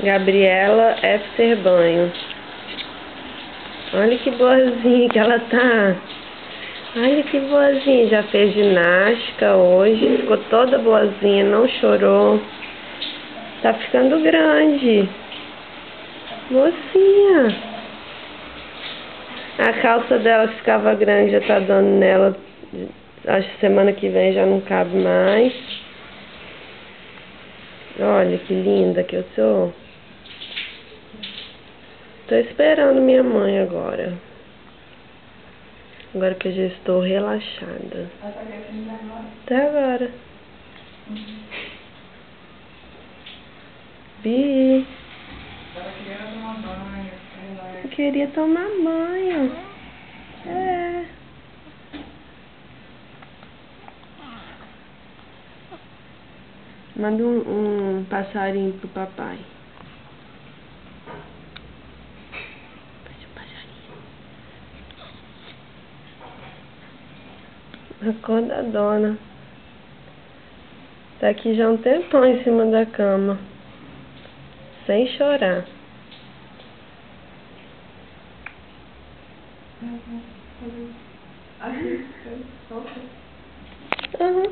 Gabriela Efter Banho. Olha que boazinha que ela tá. Olha que boazinha. Já fez ginástica hoje. Ficou toda boazinha. Não chorou. Tá ficando grande. Mocinha. A calça dela que ficava grande já tá dando nela. Acho que semana que vem já não cabe mais. Olha que linda que eu sou. Tô esperando minha mãe agora. Agora que eu já estou relaxada. Até agora. Bi. Eu queria tomar banho. É. Manda um passarinho pro papai. Acorda a dona. Tá aqui já um tempão em cima da cama. Sem chorar. Uhum.